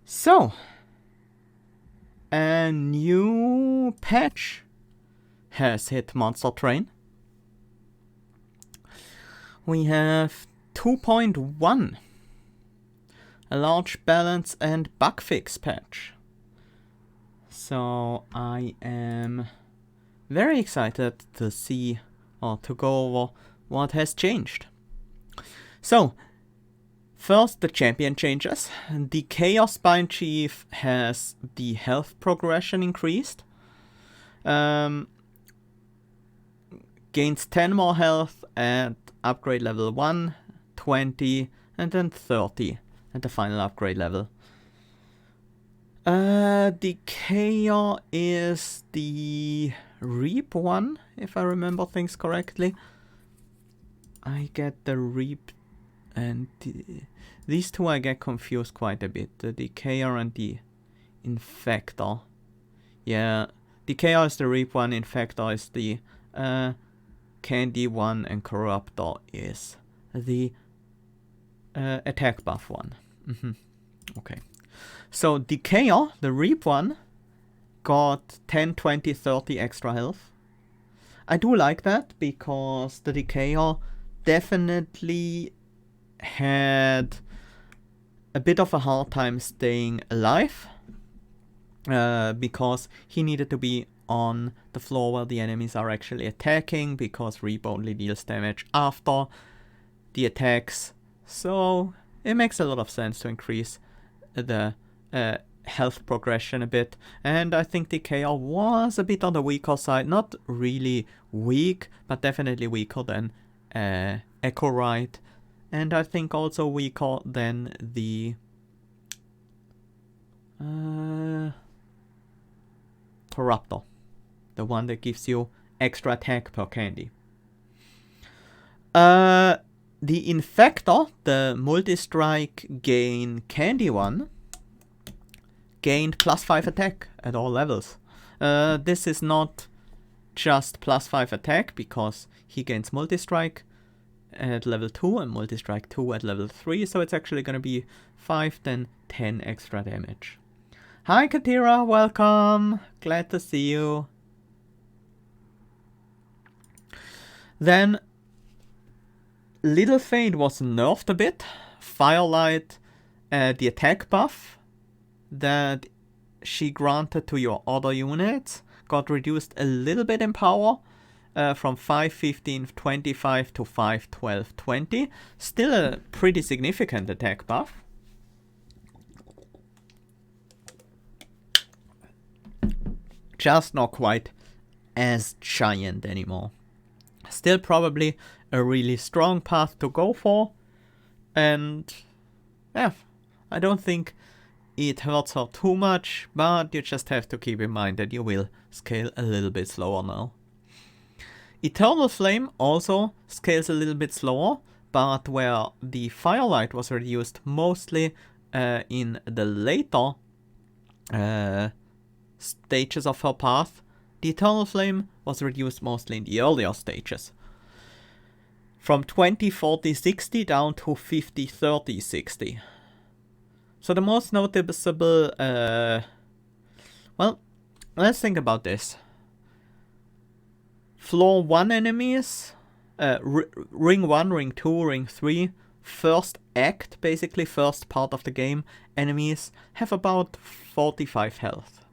So, a new patch has hit Monster Train. We have 2.1, a large balance and bug fix patch. So I am very excited to see or to go over what has changed. So, first the champion changes. The Chaos Spine Chief has the health progression increased. Gains 10 more health at upgrade level 1, 20, and then 30 at the final upgrade level. The Chaos is the Reap one, if I remember things correctly. I get the Reap and these two I get confused quite a bit. The Decayer and the Infector. Yeah, Decayer is the Reap one, Infector is the Candy one, and Corruptor is the attack buff one. Okay. So Decayer, the Reap one, got 10, 20, 30 extra health. I do like that because the Decayer definitely had a bit of a hard time staying alive because he needed to be on the floor where the enemies are actually attacking, because Reap only deals damage after the attacks. So it makes a lot of sense to increase the health progression a bit, and I think the KO was a bit on the weaker side. Not really weak, but definitely weaker than Echo Ride, and I think also weaker than the Corruptor, the one that gives you extra attack per candy. The Infector, the multi-strike gain candy one, gained +5 attack at all levels. This is not just +5 attack because he gains multi-strike at level 2 and multi-strike 2 at level 3, so it's actually going to be 5, then 10 extra damage. Hi Katira, welcome! Glad to see you. Then Little Fade was nerfed a bit. Firelight, the attack buff that she granted to your other units, got reduced a little bit in power, from 5, 15, 25 to 5, 12, 20. Still a pretty significant attack buff. Just not quite as giant anymore. Still probably a really strong path to go for, and yeah, I don't think it hurts her too much, but you just have to keep in mind that you will scale a little bit slower now. Eternal Flame also scales a little bit slower, but where the Firelight was reduced mostly in the later stages of her path, the Eternal Flame was reduced mostly in the earlier stages. From 20, 40, 60 down to 50, 30, 60. So the most noticeable, well, let's think about this. Floor 1 enemies, Ring 1, Ring 2, Ring 3, first act, basically first part of the game, enemies have about 45 health.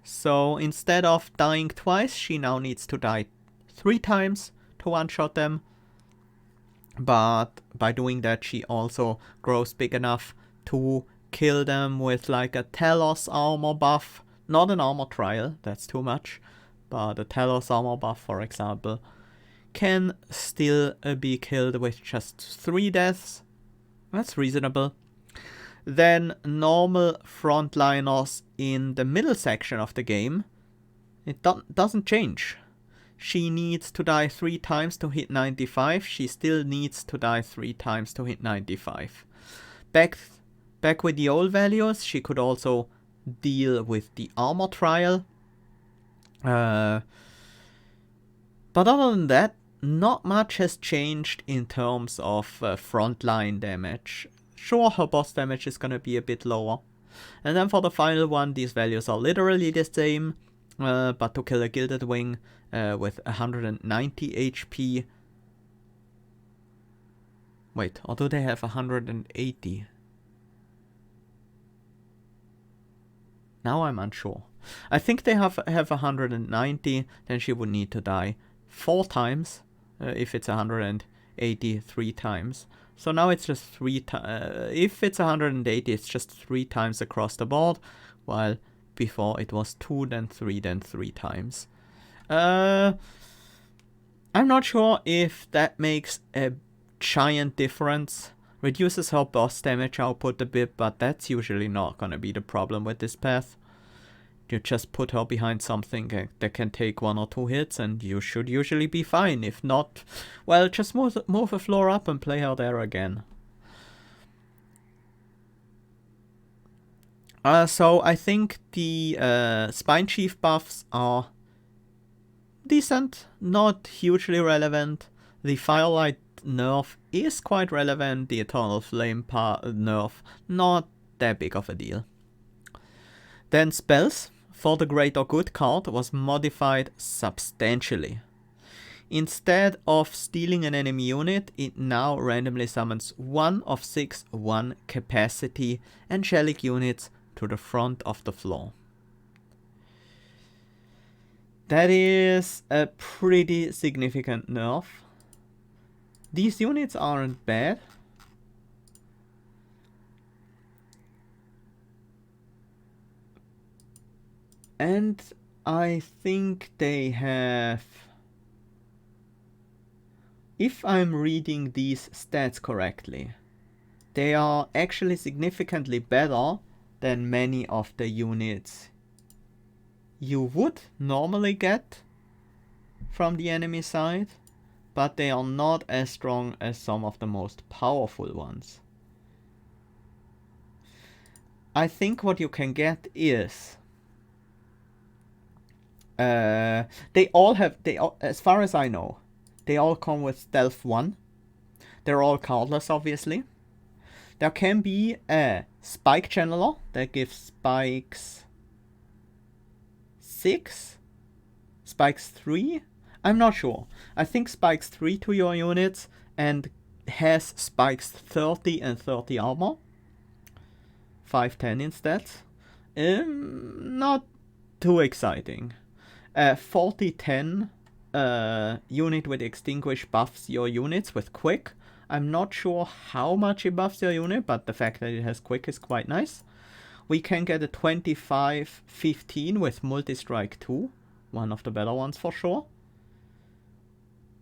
So instead of dying twice, she now needs to die 3 times to one-shot them. But by doing that, she also grows big enough to kill them with like a Talos armor buff. Not an armor trial, that's too much. But a Talos armor buff, for example, can still be killed with just 3 deaths. That's reasonable. Then normal frontliners in the middle section of the game, it doesn't change. She needs to die 3 times to hit 95. She still needs to die 3 times to hit 95. Back with the old values, she could also deal with the armor trial. But other than that, not much has changed in terms of frontline damage. Sure, her boss damage is gonna be a bit lower, And then for the final one, these values are literally the same, but to kill a Gilded Wing with 190 HP. Wait, or do they have 180? Now I'm unsure. I think they have 190, then she would need to die 4 times if it's 183 times. So now it's just 3 times. If it's 180, it's just 3 times across the board, while before it was 2, then 3, then 3 times. I'm not sure if that makes a giant difference. Reduces her boss damage output a bit, but that's usually not gonna be the problem with this path. You just put her behind something that can take 1 or 2 hits and you should usually be fine. If not, well, just move a floor up and play her there again. So I think the Spine Chief buffs are decent, not hugely relevant. The Firelight nerf is quite relevant. The Eternal Flame nerf, not that big of a deal. Then spells for the Greater Good card was modified substantially. Instead of stealing an enemy unit, it now randomly summons 1 of 6 1 capacity angelic units to the front of the floor. That is a pretty significant nerf. These units aren't bad. And I think they have... If I'm reading these stats correctly, they are actually significantly better than many of the units you would normally get from the enemy side, but they are not as strong as some of the most powerful ones. I think what you can get is they all, as far as I know, they all come with Stealth 1. They're all cardless, obviously. There can be a Spike Channeler that gives spikes 6, spikes 3. I'm not sure. I think spikes 3 to your units and has spikes 30 and 30 armor. 510 instead. Not too exciting. 4010 unit with Extinguish buffs your units with Quick. I'm not sure how much it buffs your unit, but the fact that it has Quick is quite nice. We can get a 2515 with Multi-Strike 2. One of the better ones for sure.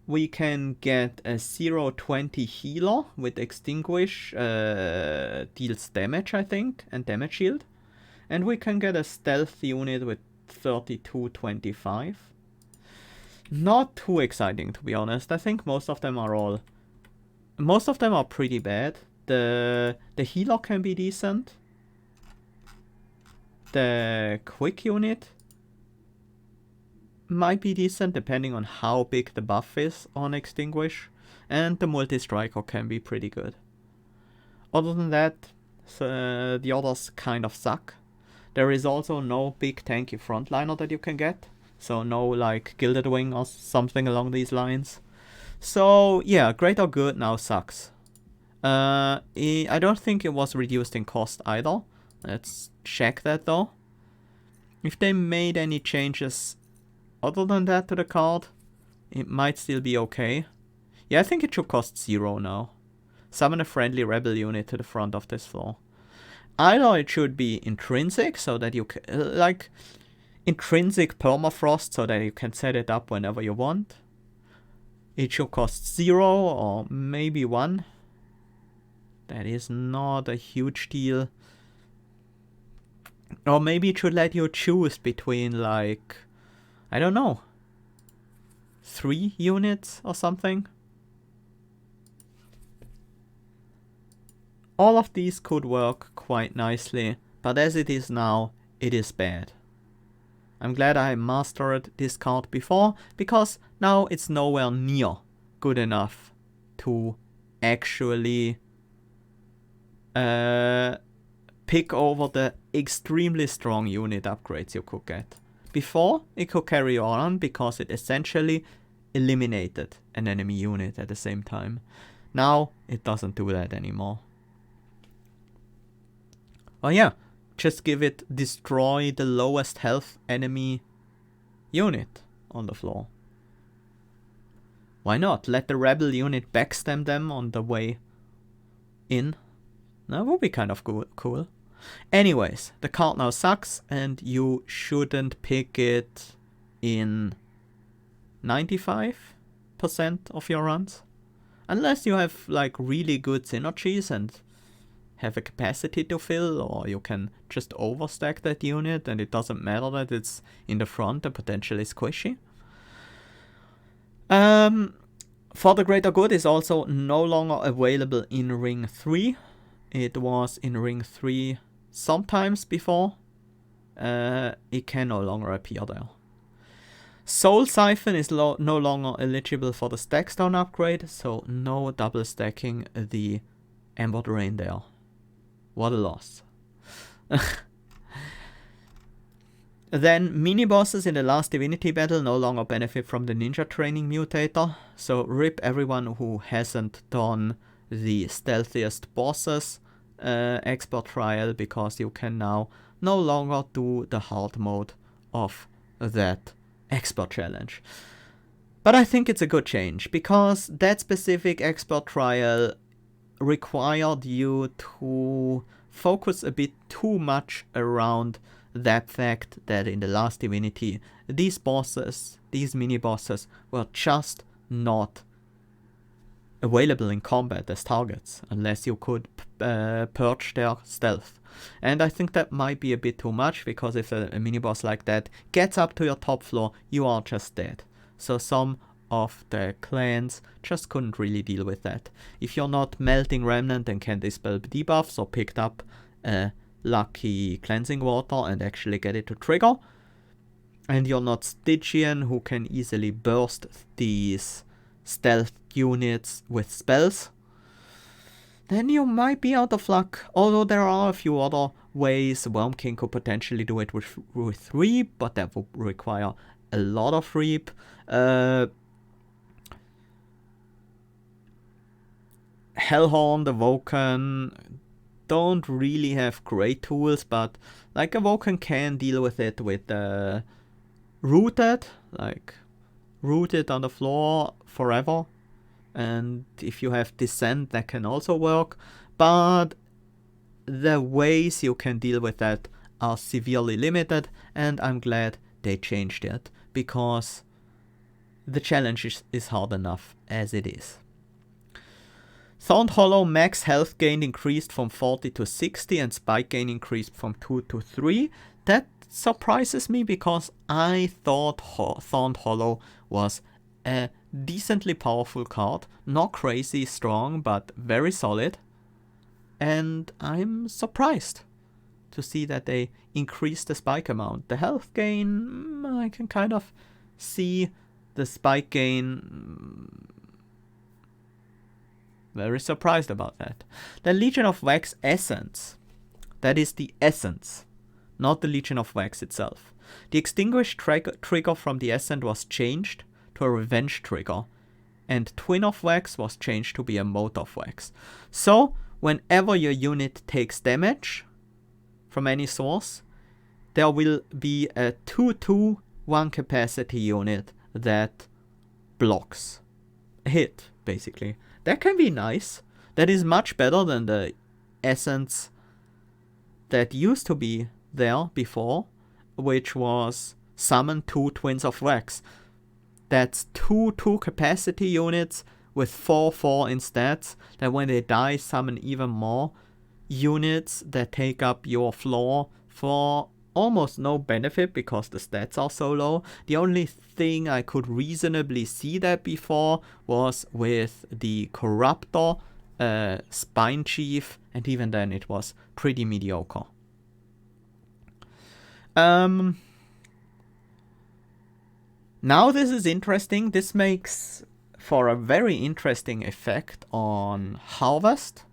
We can get a 020 healer with Extinguish, deals damage I think, and damage shield. And we can get a stealth unit with 3225. Not too exciting, to be honest. I think most of them are pretty bad. The healer can be decent. The quick unit might be decent depending on how big the buff is on Extinguish, and the multi-striker can be pretty good. Other than that, the others kind of suck. There is also no big tanky frontliner that you can get, so no like Gilded Wing or something along these lines. So yeah, Greater Good now sucks. I don't think it was reduced in cost either. Let's check that though. If they made any changes other than that to the card, it might still be okay. Yeah, I think it should cost 0 now. Summon a friendly rebel unit to the front of this floor. Either it should be intrinsic, so that you can, like, intrinsic permafrost, so that you can set it up whenever you want. It should cost 0 or maybe 1. That is not a huge deal. Or maybe it should let you choose between, like, I don't know, 3 units or something. All of these could work quite nicely, but as it is now, it is bad. I'm glad I mastered this card before, because now it's nowhere near good enough to actually pick over the extremely strong unit upgrades you could get. Before, it could carry on because it essentially eliminated an enemy unit at the same time. Now, it doesn't do that anymore. Oh yeah, just give it destroy the lowest health enemy unit on the floor. Why not? Let the rebel unit backstab them on the way in. That would be kind of cool. Anyways, the card now sucks and you shouldn't pick it in 95% of your runs. Unless you have like really good synergies and have a capacity to fill, or you can just overstack that unit and it doesn't matter that it's in the front and potentially squishy. For the Greater Good is also no longer available in Ring 3. It was in Ring 3 sometimes before. It can no longer appear there. Soul Siphon is no longer eligible for the Stackstone upgrade, so no double stacking the Ember Drain there. What a loss. Then mini-bosses in the Last Divinity battle no longer benefit from the Ninja Training Mutator, so rip everyone who hasn't done the Stealthiest Bosses expert trial, because you can now no longer do the hard mode of that expert challenge. But I think it's a good change, because that specific expert trial required you to focus a bit too much around that fact that in the Last Divinity, these bosses, these mini-bosses, were just not available in combat as targets, unless you could purge their stealth. And I think that might be a bit too much, because if a mini-boss like that gets up to your top floor, you are just dead. So some of the clans just couldn't really deal with that. If you're not Melting Remnant and can dispel debuffs, or picked up Lucky Cleansing Water and actually get it to trigger, and you're not Stygian who can easily burst these stealth units with spells, then you might be out of luck. Although there are a few other ways. Worm King could potentially do it with Reap, but that would require a lot of Reap. Hellhorn, the Woken, don't really have great tools, but like a Woken can deal with it with Rooted, like rooted on the floor forever. And if you have Descent, that can also work. But the ways you can deal with that are severely limited, and I'm glad they changed it, because the challenge is hard enough as it is. Thorned Hollow max health gain increased from 40 to 60 and spike gain increased from 2 to 3. That surprises me, because I thought Thorned Hollow was a decently powerful card. Not crazy strong, but very solid. And I'm surprised to see that they increased the spike amount. The health gain, I can kind of see. The spike gain, very surprised about that. The Legion of Wax Essence. That is the essence, not the Legion of Wax itself. The extinguished trigger from the Essence was changed to a Revenge trigger, and Twin of Wax was changed to be a Mote of Wax. So, whenever your unit takes damage from any source, there will be a 2/2/1 capacity unit that blocks a hit, basically. That can be nice. That is much better than the essence that used to be there before, which was summon 2 Twins of Wax. That's 2/2 capacity units with 4/4 in stats, that when they die summon even more units that take up your floor for almost no benefit, because the stats are so low. The only thing I could reasonably see that before was with the Corruptor, Spine Chief, and even then it was pretty mediocre. Now this is interesting. This makes for a very interesting effect on harvest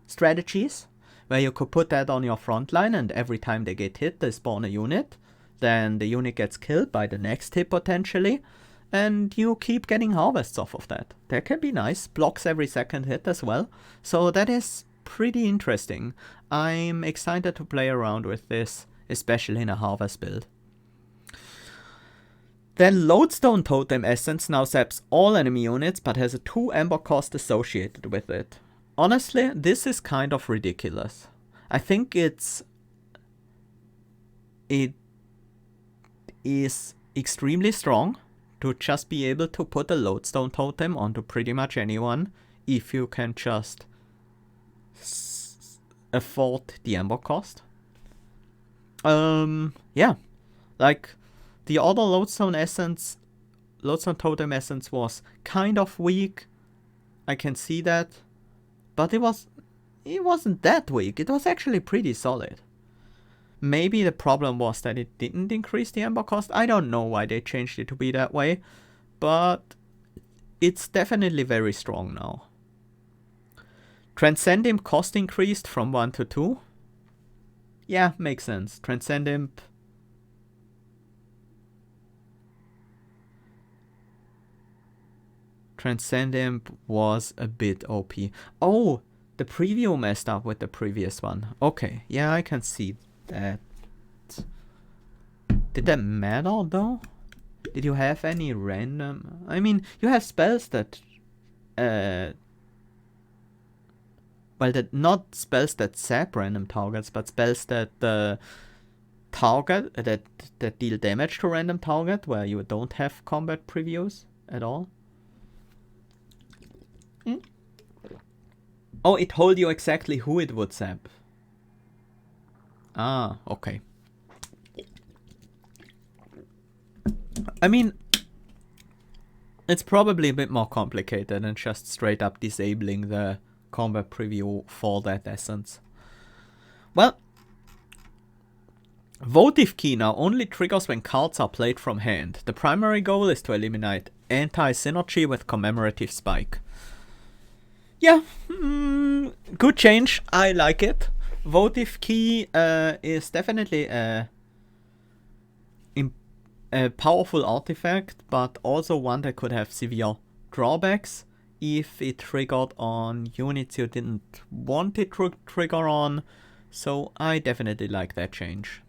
strategies, where you could put that on your front line, and every time they get hit, they spawn a unit. Then the unit gets killed by the next hit potentially, and you keep getting harvests off of that. That can be nice. Blocks every second hit as well. So that is pretty interesting. I'm excited to play around with this, especially in a harvest build. Then Lodestone Totem Essence now zaps all enemy units, but has a 2 Ember cost associated with it. Honestly, this is kind of ridiculous. I think it is extremely strong to just be able to put a Lodestone Totem onto pretty much anyone if you can just afford the Ember cost. Yeah, like the other Lodestone Totem Essence was kind of weak. I can see that, but it wasn't that weak. It was actually pretty solid. Maybe the problem was that it didn't increase the Ember cost. I don't know why they changed it to be that way, but it's definitely very strong now. Transcend Imp cost increased from 1 to 2. Yeah, makes sense. Transcend Imp was a bit OP. Oh, the preview messed up with the previous one. Okay, yeah, I can see that. Did that matter though? Did you have any random... I mean, you have spells that... well, not spells that zap random targets, but spells that that deal damage to random target, where you don't have combat previews at all. Oh, it told you exactly who it would zap. Ah, okay. I mean, it's probably a bit more complicated than just straight up disabling the combat preview for that essence. Well, Votive Key now only triggers when cards are played from hand. The primary goal is to eliminate anti-synergy with Commemorative Spike. Yeah, good change. I like it. Votive Key is definitely a powerful artifact, but also one that could have severe drawbacks if it triggered on units you didn't want it to trigger on. So I definitely like that change.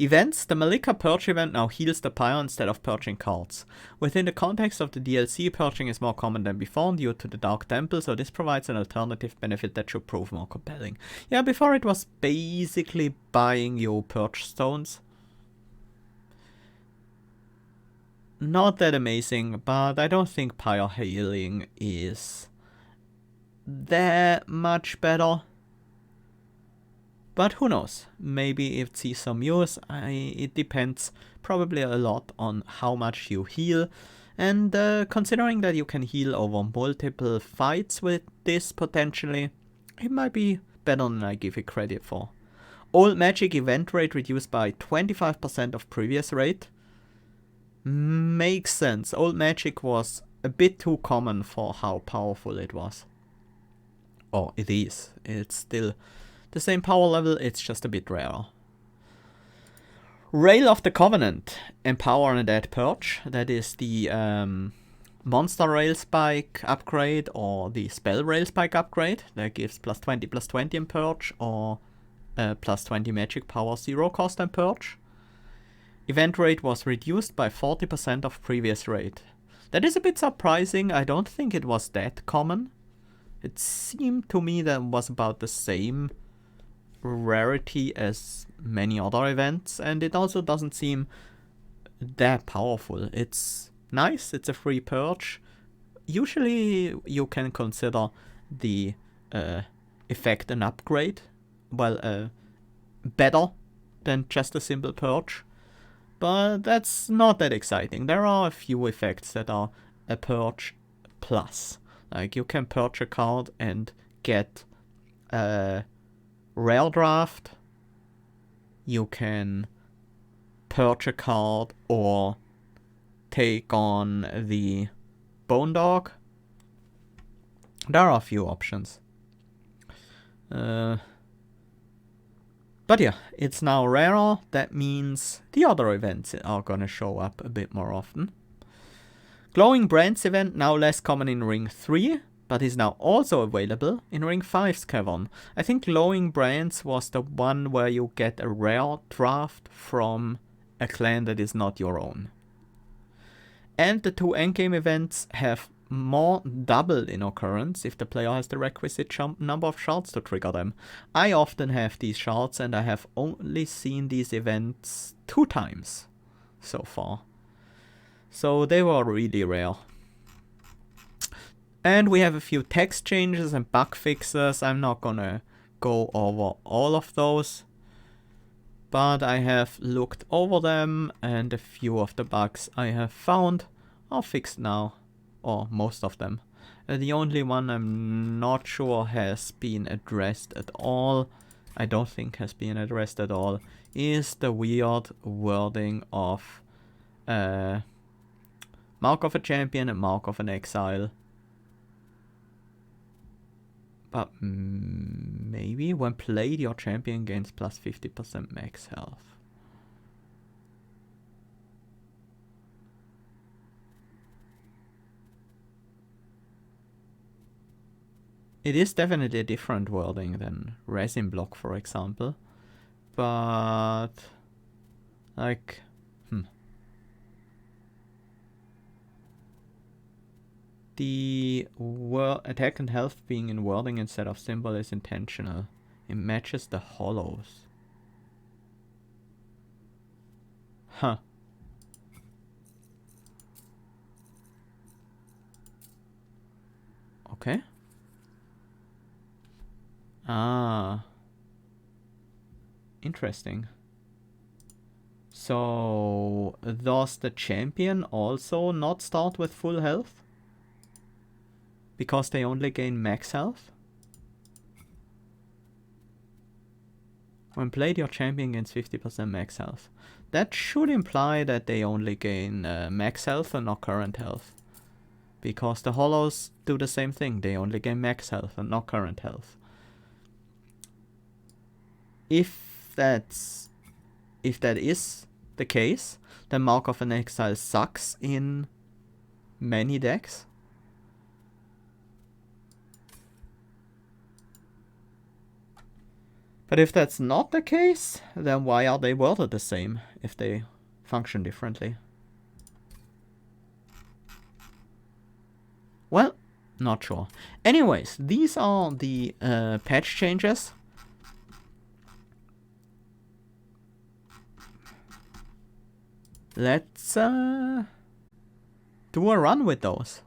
Events. The Malika Purge event now heals the pyre instead of purging cards. Within the context of the DLC, purging is more common than before due to the Dark Temple, so this provides an alternative benefit that should prove more compelling. Yeah, before it was basically buying your purge stones. Not that amazing, but I don't think pyre healing is that much better. But who knows, maybe it sees some use. It depends probably a lot on how much you heal. And considering that you can heal over multiple fights with this potentially, it might be better than I give it credit for. Old Magic event rate reduced by 25% of previous rate. Makes sense. Old Magic was a bit too common for how powerful it was. Or it is. It's still the same power level, it's just a bit rarer. Rail of the Covenant. Empower Undead Purge. That is the Monster Rail Spike upgrade or the Spell Rail Spike upgrade. That gives +20/+20 in Purge or +20 Magic Power 0 cost in Purge. Event rate was reduced by 40% of previous rate. That is a bit surprising. I don't think it was that common. It seemed to me that it was about the same rarity as many other events, and it also doesn't seem that powerful. It's nice, it's a free purge. Usually you can consider the effect an upgrade, well, better than just a simple purge, but that's not that exciting. There are a few effects that are a purge plus, like you can purge a card and get rare draft, you can purge a card or take on the Bone Dog. There are a few options. But yeah, it's now rarer. That means the other events are gonna show up a bit more often. Glowing Brands event, now less common in Ring 3, but is now also available in Ring 5's cavern. I think Glowing Brands was the one where you get a rare draft from a clan that is not your own. And the 2 endgame events have more doubled in occurrence if the player has the requisite number of shards to trigger them. I often have these shards and I have only seen these events 2 times so far. So they were really rare. And we have a few text changes and bug fixes. I'm not gonna go over all of those, but I have looked over them and a few of the bugs I have found are fixed now, or most of them. The only one I'm not sure has been addressed at all, I don't think has been addressed at all, is the weird wording of Mark of a Champion and Mark of an Exile. But maybe when played your champion gains plus 50% max health. It is definitely a different wording than Resin Block, for example. But like the attack and health being in wording instead of symbol is intentional. It matches the hollows. Huh. Okay. Ah. Interesting. So, does the champion also not start with full health? Because they only gain max health? When played, your champion gains 50% max health. That should imply that they only gain max health and not current health. Because the hollows do the same thing. They only gain max health and not current health. If that is the case, then Mark of an Exile sucks in many decks. But if that's not the case, then why are they worded the same if they function differently? Well, not sure. Anyways, these are the patch changes. Let's do a run with those.